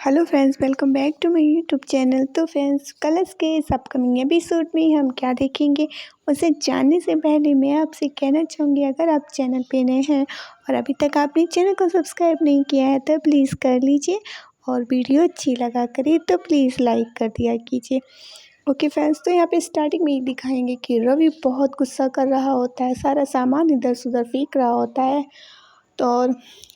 Hello friends, welcome back to my YouTube channel. तो friends, Colors के इस upcoming episode में हम क्या देखेंगे उसे जानने से पहले मैं आपसे कहना चाहूँगी, अगर आप चैनल पे नए हैं और अभी तक आपने चैनल को सब्सक्राइब नहीं किया है तो प्लीज़ कर लीजिए, और वीडियो अच्छी लगा करिए तो प्लीज़ लाइक कर दिया कीजिए। ओके फ्रेंड्स, तो यहाँ पे स्टार्टिंग में ही दिखाएंगे कि रवि बहुत गुस्सा कर रहा होता है, सारा सामान इधर से उधर फेंक रहा होता है। तो और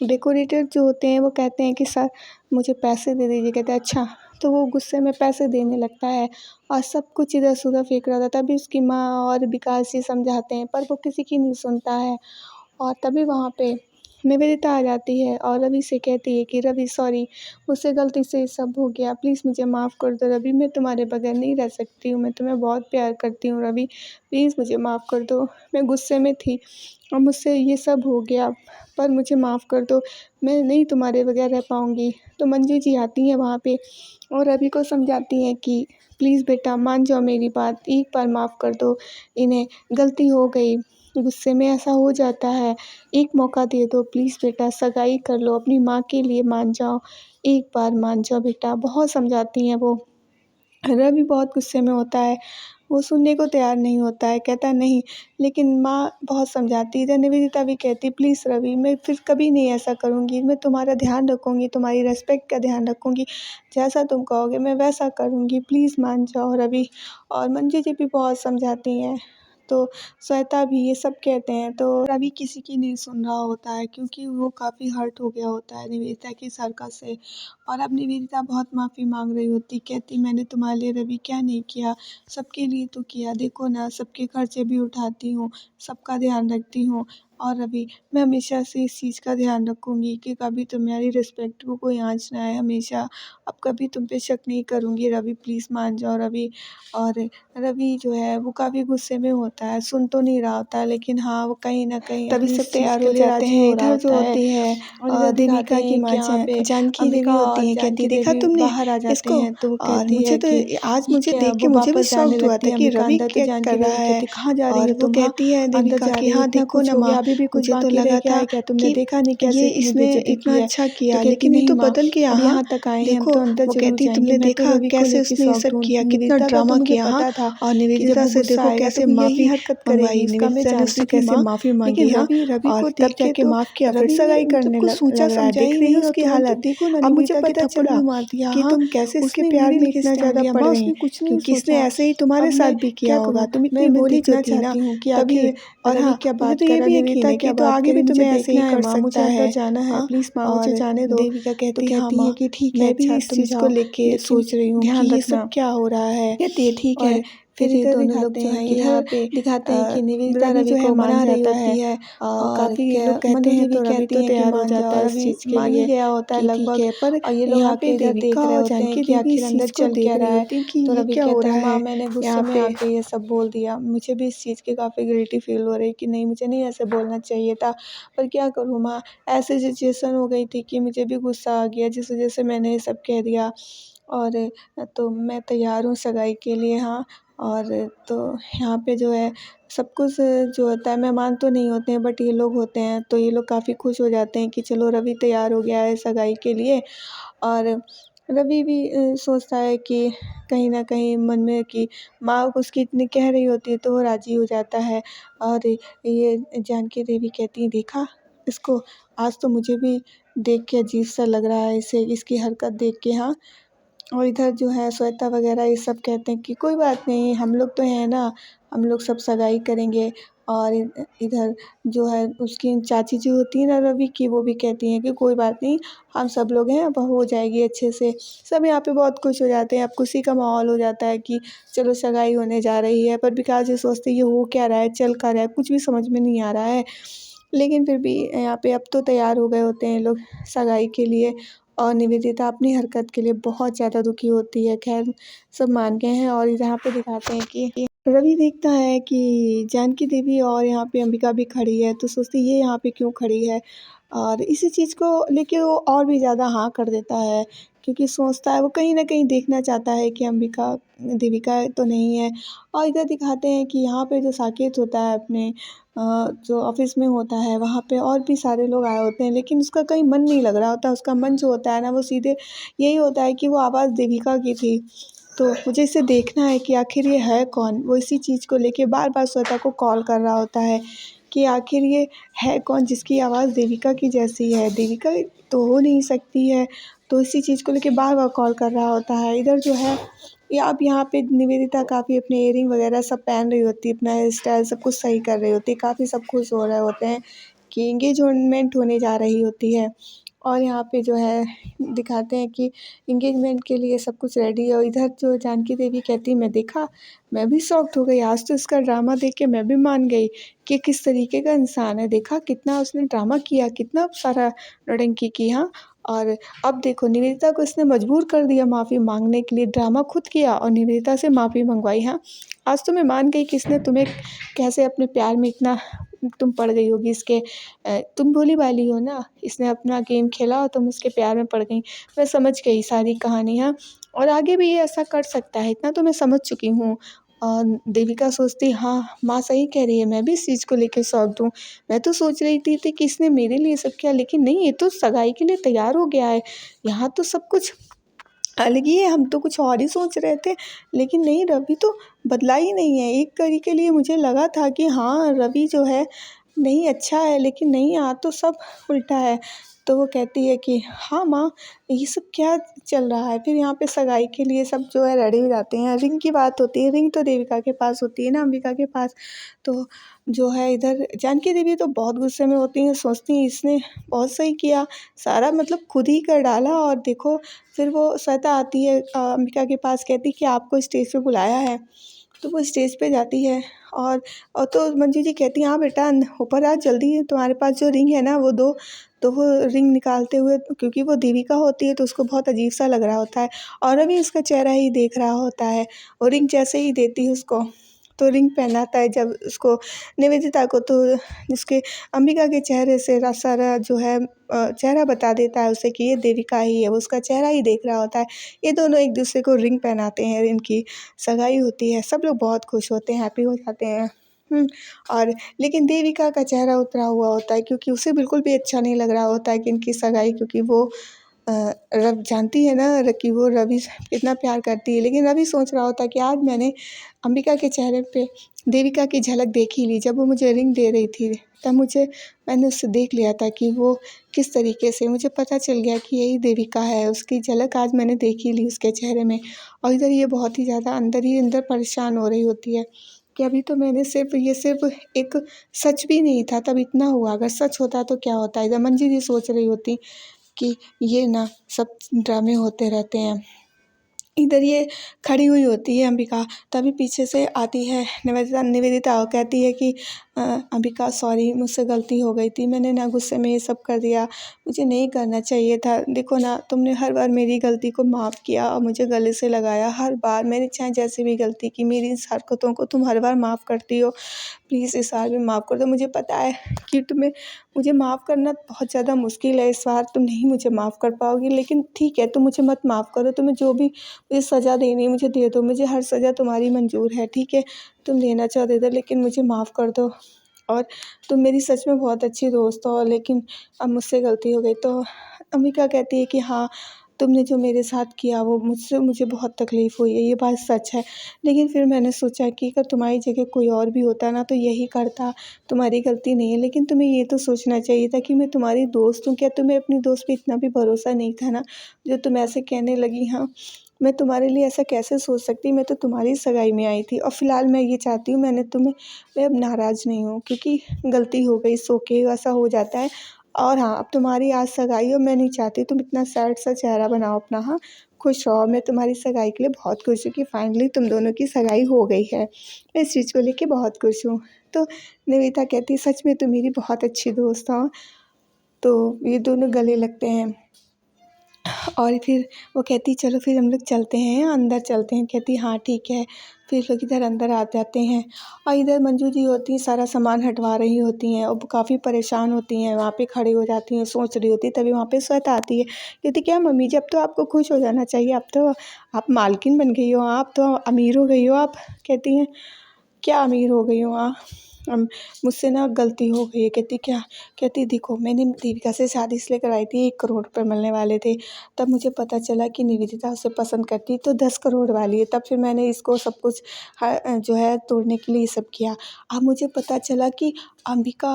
डेकोरेटर जो होते हैं वो कहते हैं कि सर मुझे पैसे दे दीजिए। कहते हैं अच्छा। तो वो गुस्से में पैसे देने लगता है और सब कुछ इधर से उधर फेंक रहा था। तभी उसकी माँ और विकास जी समझाते हैं पर वो किसी की नहीं सुनता है। और तभी वहाँ पे निवेदिता आ जाती है और रवि से कहती है कि रवि सॉरी, मुझसे गलती से ये सब हो गया, प्लीज़ मुझे माफ़ कर दो रवि, मैं तुम्हारे बगैर नहीं रह सकती हूँ, मैं तुम्हें बहुत प्यार करती हूँ रवि, प्लीज़ मुझे माफ़ कर दो, मैं गुस्से में थी और मुझसे ये सब हो गया, पर मुझे माफ़ कर दो, मैं नहीं तुम्हारे बगैर रह पाऊँगी। तो मंजू जी आती हैं वहाँ पे और रवि को समझाती हैं कि प्लीज़ बेटा मान जाओ मेरी बात, एक बार माफ़ कर दो इन्हें, गलती हो गई, गुस्से में ऐसा हो जाता है, एक मौका दे दो प्लीज़ बेटा, सगाई कर लो, अपनी माँ के लिए मान जाओ, एक बार मान जाओ बेटा। बहुत समझाती हैं वो। रवि बहुत गुस्से में होता है, वो सुनने को तैयार नहीं होता है, कहता है नहीं, लेकिन माँ बहुत समझाती है। इधर निवेदिता भी कहती प्लीज़ रवि, मैं फिर कभी नहीं ऐसा करूँगी, मैं तुम्हारा ध्यान रखूँगी, तुम्हारी रिस्पेक्ट का ध्यान रखूँगी, जैसा तुम कहोगे मैं वैसा करूँगी, प्लीज़ मान जाओ रवि। और मंजू जी भी बहुत समझाती हैं। तो श्वेता भी ये सब कहते हैं, तो रवि किसी की नहीं सुन रहा होता है क्योंकि वो काफ़ी हर्ट हो गया होता है निवेदिता की हरकत से। और अब निवेदिता बहुत माफ़ी मांग रही होती, कहती मैंने तुम्हारे लिए रवि क्या नहीं किया, सबके लिए तो किया, देखो ना सबके खर्चे भी उठाती हूँ, सबका ध्यान रखती हूँ। और रवि मैं हमेशा से इस चीज़ का ध्यान रखूँगी कि कभी तुम्हारी रिस्पेक्ट को कोई आँच ना आए, हमेशा अब कभी तुम पे शक नहीं करूँगी रवि, प्लीज़ मान जाओ रवि। और रवि जो है वो काफ़ी गुस्से में होता है, सुन तो नहीं रहा होता है, लेकिन हाँ वो कहीं न कहीं तभी अपनी सब इस चीज़ तैयार के हो लिए जाते राज़ी हैं। हो रहा इधर जो होता है। होती है और इधर देविका दिखाते की हैं माँ कि यहाँ पे जानकी देवी अंबिका होती और हैं, कहती जानकी देखा देवी तुमने बाहर आ जाते इसको। हैं, तो वो और कहती मुझे है तो कि आज ये मुझे क्या, देख के वो मुझे भी वापस शॉक जाने हुआ लगती था है कि अंबिका रवि अंदर। तो क्या जानकी कर देवी रहा है। कहती कहाँ जा रही और हो वो तुम, हाँ कहती है अंदर देविका जा कि रही हो, हाँ इतना देखो कुछ ना हो माँ, गया, अभी भी कुछ मुझे तो बाकी रह लगा गया था है क्या, तुमने कि देखा नहीं कैसे ये इतनी इसने बेइज्जती इतना की है। अच्छा तो किया, कहती लेकिन ये नहीं तो माँ, बदल गया। अब हाँ यहाँ तक आए हैं हम देखो, तो अंदर वो ज़रूर कहती जाएँगे, तुमने मैं तो देखा रवि को कैसे लेके उसने ये सॉफ्ट सब हूँ, किया, कितना निवेदिता का तो ड्रामा मुझे किया। हाँ। पता था और कि जब निवेदिता वो से गुस्सा देखो आएगा कैसे तो वो यही माफ़ी हरकत मंगवाई, करेगी, इसका मैं निवेदिता ने उससे जानती थी कैसे माँ। माफ़ी मांगी। लेकिन हाँ। रवि रवि और को तब देख के जाके तो माफ़ किया, फिर रवि ने सगाई मतलब करने कुछ सोचा लग रहा है। समझा देख ही रही नहीं हो उसकी तुरंत हालत। देखो ना अब मुझे निवेदिता के पता थप्पड़ चला भी मार दिया। कि हाँ, तुम कैसे इसके उसने प्यार मेरे में लिए इतना स्टैंड ज़्यादा लिया पड़ माँ, गई, उसने कुछ नहीं क्योंकि इसने सोचा। ऐसे ही तुम्हारे अब साथ मैं भी किया क्या होगा, करूँ, तुम इतनी मैं बोली जो देखना थी ना चाहती हूँ कि तभी। आखिर और रवि हाँ, क्या मुझे बात तो ये कर रहा, भी यकीन निवेदिता है क्या कि तो बात आगे करी, भी मुझे तुम्हें ऐसे ही देखना है कर माँ, सकता मुझे अंदर है। जाना है, हाँ। प्लीज़ माँ मुझे और जाने दो। देविका तो कहती हाँ कहती है माँ, कि ठीक है मैं भी अच्छा इस तुम चीज़ को जाओ, लेके लेकिन सोच रही हूँ कि ध्यान ये रखना। सब क्या हो रहा है। कहती है ठीक और है। फिर फिर ये इधर दोनों लोग दिखाते जो हैं हैं कि इधर यहाँ पे दिखाते हैं कि निवेदिता रवि रवि जो है को मान मना रही जाता होती है। है और काफ़ी लोग कहते मंजू हैं जी भी तो रवि कहती तो हैं कि तैयार हो मान जाता जाओ, है इस रवि चीज़ के मान ही लिए गया होता है कि ठीक लगभग। है, पर और ये लोग यहाँ पे आके इधर देख देविका रहे और होते हैं जानकी कि देवी आखिर इस अंदर चीज़ को चल क्या देख रही रहा है। होती हैं कि तो ये रवि क्या हो कहता रहा है माँ है मैंने गुस्से यहाँ में पे। आके ये सब बोल दिया, मुझे भी इस चीज़ की काफ़ी गिल्टी फील हो रही कि नहीं मुझे नहीं ऐसे बोलना चाहिए था, पर क्या करूँ माँ, ऐसी सिचुएशन हो गई थी कि मुझे भी गुस्सा आ गया जिस वजह से मैंने ये सब कह दिया। और तो मैं तैयार हूँ सगाई के लिए। हाँ। और तो यहाँ पे जो है सब कुछ जो होता है, मेहमान तो नहीं होते हैं बट ये लोग होते हैं, तो ये लोग काफ़ी खुश हो जाते हैं कि चलो रवि तैयार हो गया है सगाई के लिए। और रवि भी सोचता है कि कहीं न कहीं मन में कि माँ उसकी इतनी कह रही होती है तो वो राज़ी हो जाता है। और ये जानकी देवी कहती हैं देखा इसको, आज तो मुझे भी देख के अजीब सा लग रहा है इसे, इसकी हरकत देख के। हाँ। और इधर जो है श्वेता वगैरह ये सब कहते हैं कि कोई बात नहीं, हम लोग तो हैं ना, हम लोग सब सगाई करेंगे। और इधर जो है उसकी चाची जो होती है ना रवि की, वो भी कहती हैं कि कोई बात नहीं, हम सब लोग हैं, अब हो जाएगी अच्छे से। सब यहाँ पे बहुत खुश हो जाते हैं, अब खुशी का माहौल हो जाता है कि चलो सगाई होने जा रही है। पर विकास जी सोचते हैं ये हो क्या रहा है, चल क्या रहा है, कुछ भी समझ में नहीं आ रहा है। लेकिन फिर भी यहाँ पे अब तो तैयार हो गए होते हैं लोग सगाई के लिए। और निवेदिता अपनी हरकत के लिए बहुत ज़्यादा दुखी होती है। खैर सब मान गए हैं और यहाँ पे दिखाते हैं कि रवि देखता है कि जानकी देवी और यहाँ पे अंबिका भी खड़ी है, तो सोचती है ये यहाँ पे क्यों खड़ी है। और इसी चीज़ को लेके वो और भी ज़्यादा हाँ कर देता है, क्योंकि सोचता है वो कहीं न कहीं देखना चाहता है कि अंबिका देविका तो नहीं है। और इधर दिखाते हैं कि यहाँ पे जो साकेत होता है अपने जो ऑफ़िस में होता है वहाँ पे और भी सारे लोग आए होते हैं, लेकिन उसका कहीं मन नहीं लग रहा होता। उसका मन जो होता है ना वो सीधे यही होता है कि वो आवाज़ देविका की थी। तो मुझे इसे देखना है कि आखिर ये है कौन? वो इसी चीज़ को लेके बार-बार श्वेता को कॉल कर रहा होता है कि आखिर ये है कौन जिसकी आवाज़ देविका की जैसी है? देविका तो हो नहीं सकती है। तो इसी चीज़ को लेके बार-बार कॉल कर रहा होता है। इधर जो है ये अब यहाँ पे निवेदिता काफ़ी अपने इयररिंग वगैरह सब पहन रही होती है, अपना हेयर स्टाइल सब कुछ सही कर रही होती है। काफ़ी सब खुश हो रहे होते हैं कि एंगेजमेंट होने जा रही होती है। और यहाँ पे जो है दिखाते हैं कि एंगेजमेंट के लिए सब कुछ रेडी है और इधर जो जानकी देवी कहती है, मैं भी शॉक्ड हो गई। आज तो इसका ड्रामा देख के मैं भी मान गई कि किस तरीके का इंसान है। देखा कितना उसने ड्रामा किया, कितना सारा नौटंकी की। हाँ, और अब देखो निवेदिता को इसने मजबूर कर दिया माफ़ी मांगने के लिए। ड्रामा खुद किया और निवेदिता से माफ़ी मंगवाई। हाँ, आज तो मैं मान गई कि इसने तुम्हें कैसे अपने प्यार में इतना तुम पड़ गई होगी इसके। तुम भोली भाली हो ना, इसने अपना गेम खेला और तुम उसके प्यार में पड़ गई। मैं समझ गई सारी कहानी। हाँ, और आगे भी ये ऐसा कर सकता है, इतना तो मैं समझ चुकी हूँ। और देविका सोचती हाँ, माँ सही कह रही है, मैं भी इस चीज़ को लेके शॉक्ड हूँ। मैं तो सोच रही थी कि इसने मेरे लिए सब किया, लेकिन नहीं, ये तो सगाई के लिए तैयार हो गया है। यहाँ तो सब कुछ अलग ही है, हम तो कुछ और ही सोच रहे थे। लेकिन नहीं, रवि तो बदला ही नहीं है। एक घड़ी के लिए मुझे लगा था कि हाँ, रवि जो है नहीं अच्छा है, लेकिन नहीं, यहाँ तो सब उल्टा है। तो वो कहती है कि हाँ माँ, ये सब क्या चल रहा है? फिर यहाँ पे सगाई के लिए सब जो है रेडी हो जाते हैं। रिंग की बात होती है, रिंग तो देविका के पास होती है ना, अंबिका के पास। तो जो है इधर जानकी देवी तो बहुत गुस्से में होती हैं, सोचती हैं इसने बहुत सही किया, सारा मतलब खुद ही कर डाला। और देखो फिर वो श्वेता आती है अंबिका के पास, कहती कि आपको स्टेज पे बुलाया है। तो वो स्टेज पे जाती है और तो मंजू जी कहती हैं हाँ बेटा ऊपर आ जल्दी, तुम्हारे पास जो रिंग है ना वो दो। तो वो रिंग निकालते हुए, क्योंकि वो देविका होती है तो उसको बहुत अजीब सा लग रहा होता है और अभी उसका चेहरा ही देख रहा होता है। और रिंग जैसे ही देती है उसको, तो रिंग पहनाता है जब उसको निवेदिता को, तो उसके अंबिका के चेहरे से सारा जो है चेहरा बता देता है उसे कि ये देविका ही है। वो उसका चेहरा ही देख रहा होता है। ये दोनों एक दूसरे को रिंग पहनाते हैं, इनकी सगाई होती है। सब लोग बहुत खुश होते हैं, हैप्पी हो जाते हैं। और लेकिन देविका का चेहरा उतरा हुआ होता है, क्योंकि उसे बिल्कुल भी अच्छा नहीं लग रहा होता है कि इनकी सगाई, क्योंकि वो रव जानती है ना कि वो रवि से कितना प्यार करती है। लेकिन रवि सोच रहा होता है कि आज मैंने अंबिका के चेहरे पे देविका की झलक देख ही ली। जब वो मुझे रिंग दे रही थी तब मैंने उससे देख लिया था कि वो किस तरीके से, मुझे पता चल गया कि यही देविका है। उसकी झलक आज मैंने देख ही ली उसके चेहरे में। और इधर ये बहुत ही ज़्यादा अंदर ही अंदर परेशान हो रही होती है कि अभी तो मैंने सिर्फ एक सच भी नहीं था तब इतना हुआ, अगर सच होता तो क्या होता। इधर मंजी जी सोच रही होती कि ये ना सब ड्रामे होते रहते हैं। इधर ये खड़ी हुई होती है अंबिका, तभी पीछे से आती है निवेदिता निवेदिता और कहती है कि अंबिका सॉरी, मुझसे गलती हो गई थी, मैंने ना गुस्से में ये सब कर दिया, मुझे नहीं करना चाहिए था। देखो ना, तुमने हर बार मेरी गलती को माफ़ किया और मुझे गले से लगाया। हर बार मैंने चाहे जैसे भी गलती की, मेरी इस हरकतों को तुम हर बार माफ़ करती हो। प्लीज़ इस बार भी माफ़ कर दो। मुझे पता है कि तुम्हें मुझे माफ़ करना बहुत ज़्यादा मुश्किल है, इस बार तुम नहीं मुझे माफ़ कर पाओगी, लेकिन ठीक है, तुम मुझे मत माफ़ करो। तुम्हें जो भी मुझे सज़ा देनी है मुझे दे दो, मुझे हर सज़ा तुम्हारी मंज़ूर है, ठीक है? तुम देना चाहो दे दो, लेकिन मुझे माफ़ कर दो। और तुम मेरी सच में बहुत अच्छी दोस्त हो, लेकिन अब मुझसे गलती हो गई। तो अंबिका कहती है कि हाँ, तुमने जो मेरे साथ किया वो मुझे बहुत तकलीफ़ हुई है, ये बात सच है। लेकिन फिर मैंने सोचा कि अगर तुम्हारी जगह कोई और भी होता ना तो यही करता, तुम्हारी गलती नहीं है। लेकिन तुम्हें ये तो सोचना चाहिए था कि मैं तुम्हारी दोस्त हूँ। क्या तुम्हें अपनी दोस्त पे इतना भी भरोसा नहीं था ना, जो तुम ऐसे कहने लगी? हाँ, मैं तुम्हारे लिए ऐसा कैसे सोच सकती, मैं तो तुम्हारी सगाई में आई थी। और फ़िलहाल मैं ये चाहती हूँ, मैं अब नाराज़ नहीं हूँ, क्योंकि गलती हो गई, सो के ऐसा हो जाता है। और हाँ, अब तुम्हारी आज सगाई हो, मैं नहीं चाहती तुम इतना सैड सा चेहरा बनाओ अपना। हाँ, खुश रहो। मैं तुम्हारी सगाई के लिए बहुत खुश हूँ कि फाइनली तुम दोनों की सगाई हो गई है। मैं इस चीज़ को लेके बहुत खुश हूँ। तो निवेदिता कहती सच में तुम मेरी बहुत अच्छी दोस्त हो। तो ये दोनों गले लगते हैं। और फिर वो कहती चलो फिर हम लोग चलते हैं, अंदर चलते हैं। कहती हाँ ठीक है। फिर लोग इधर अंदर आ जाते हैं और इधर मंजू जी होती हैं, सारा सामान हटवा रही होती हैं और काफ़ी परेशान होती हैं, वहाँ पे खड़ी हो जाती हैं, सोच रही होती है। तभी वहाँ पे श्वेता आती है, कहती क्या मम्मी जी, अब तो आपको खुश हो जाना चाहिए, अब तो आप मालकिन बन गई हो, आप तो अमीर हो गई हो आप। कहती हैं क्या अमीर हो गई हो आप? अम, मुझसे ना गलती हो गई है। कहती क्या? कहती देखो मैंने देविका से शादी इसलिए कराई थी 1 करोड़ रुपए मिलने वाले थे। तब मुझे पता चला कि निवेदिता उसे पसंद करती तो 10 करोड़ वाली है। तब फिर मैंने इसको सब कुछ जो है तोड़ने के लिए ये सब किया। अब मुझे पता चला कि अंबिका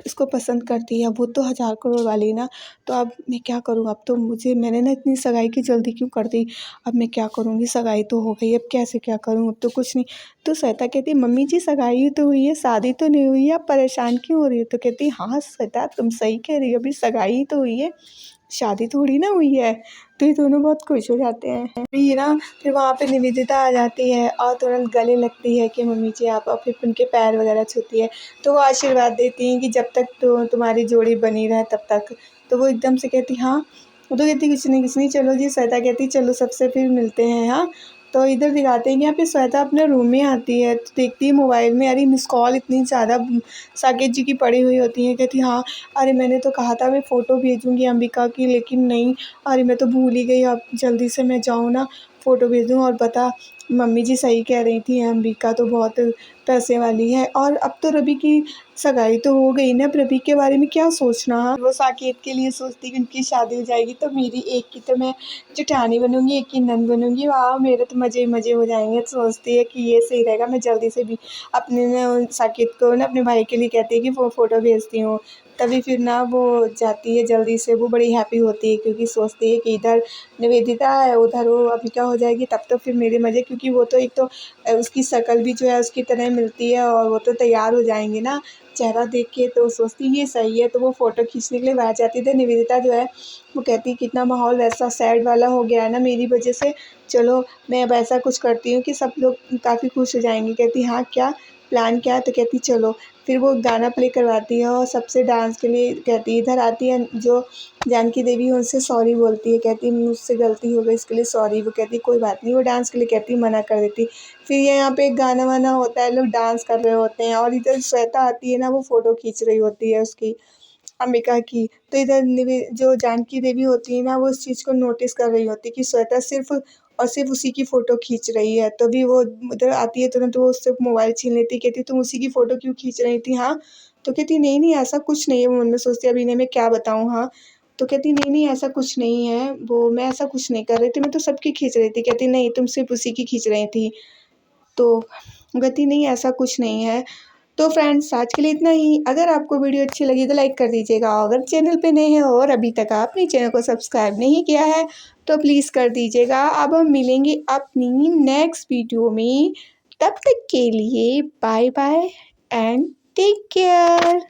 इसको पसंद करती है, वो तो 1000 करोड़ वाली है ना। तो अब मैं क्या करूँ? अब तो मैंने ना इतनी सगाई की जल्दी क्यों कर दी? अब मैं क्या करूँगी? सगाई तो हो गई, अब कैसे क्या करूँ? अब तो कुछ नहीं। तो श्वेता कहती मम्मी जी सगाई तो हुई है, शादी तो नहीं हुई है, आप परेशान क्यों हो रही हो? तो कहती हाँ श्वेता तुम सही कह रही हो, अभी सगाई तो हुई है, शादी थोड़ी ना हुई है। तो ये दोनों बहुत खुश हो जाते हैं। ये ना फिर वहाँ पे निवेदिता आ जाती है और तुरंत गले लगती है कि मम्मी जी आप, और फिर उनके पैर वगैरह छूती है। तो वो आशीर्वाद देती हैं कि जब तक तो तुम्हारी जोड़ी बनी रहे तब तक। तो वो एकदम से कहती हाँ, वो तो कहती कुछ नहीं चलो जी। श्वेता कहती चलो सबसे फिर मिलते हैं हाँ। तो इधर दिखाते हैं कि यहाँ पे श्वेता अपने रूम में आती है तो देखती है मोबाइल में अरे मिस कॉल इतनी ज़्यादा साकेत जी की पड़ी हुई होती है। कहती हाँ अरे मैंने तो कहा था मैं फ़ोटो भेजूँगी अंबिका की, लेकिन नहीं, अरे मैं तो भूल ही गई, अब जल्दी से मैं जाऊँ ना फ़ोटो भेजूँ। और बता मम्मी जी सही कह रही थी, अंबिका तो बहुत पैसे वाली है। और अब तो रवि की सगाई तो हो गई ना, अब रवि के बारे में क्या सोचना। हाँ वो साकेत के लिए सोचती कि उनकी शादी हो जाएगी तो मेरी एक की तो मैं जेठानी बनूंगी, एक की नंद बनूंगी, वाह मेरे तो मज़े ही मज़े हो जाएंगे। तो सोचती है कि ये सही रहेगा, मैं जल्दी से भी अपने ना साकेत को ना अपने भाई के लिए कहती है कि वो फ़ोटो भेजती हूँ। तभी फिर ना वो जाती है जल्दी से, वो बड़ी हैप्पी होती है क्योंकि सोचती है कि इधर निवेदिता है उधर वो अंबिका हो जाएगी, तब तो फिर मेरे मज़े, क्योंकि वो तो एक तो उसकी शक्ल भी जो है उसकी तरह मिलती है और वो तो तैयार हो जाएंगे ना चेहरा देख के। तो सोचती है ये सही है, तो वो फ़ोटो खींचने के लिए बाहर जाती थी। निवेदिता जो है वो कहती है कितना माहौल वैसा सैड वाला हो गया है ना मेरी वजह से, चलो मैं अब ऐसा कुछ करती हूँ कि सब लोग काफ़ी खुश हो जाएंगे। कहती हाँ क्या प्लान क्या है? तो कहती चलो, फिर वो गाना प्ले करवाती है और सबसे डांस के लिए कहती है। इधर आती है जो जानकी देवी है उनसे सॉरी बोलती है, कहती मुझसे गलती हो गई इसके लिए सॉरी। वो कहती कोई बात नहीं, वो डांस के लिए कहती मना कर देती। फिर ये यहाँ पे गाना वाना होता है, लोग डांस कर रहे होते हैं और इधर श्वेता आती है ना, वो फ़ोटो खींच रही होती है उसकी अंबिका की। तो इधर जो जानकी देवी होती है ना, वो इस चीज़ को नोटिस कर रही होती है कि श्वेता सिर्फ़ और सिर्फ़ उसी की फ़ोटो खींच रही है। तभी वो उधर आती है, तुरंत वो उससे मोबाइल छीन लेती है, कहती तुम उसी की फ़ोटो क्यों खींच रही थी हाँ? तो कहती नहीं, नहीं ऐसा कुछ नहीं है। वो मन में सोचती है अब इन्हें मैं क्या बताऊँ हाँ? तो कहती नहीं, नहीं ऐसा कुछ नहीं है, वो मैं ऐसा कुछ नहीं कर रही थी, मैं तो सबकी खींच रही थी। कहती नहीं तुम सिर्फ़ उसी की खींच रही थी। तो कहती नहीं ऐसा कुछ नहीं है। तो फ्रेंड्स आज के लिए इतना ही। अगर आपको वीडियो अच्छी लगी तो लाइक कर दीजिएगा। अगर चैनल पे नए हैं और अभी तक आपने चैनल को सब्सक्राइब नहीं किया है तो प्लीज़ कर दीजिएगा। अब हम मिलेंगे अपनी नेक्स्ट वीडियो में, तब तक के लिए bye bye and take care.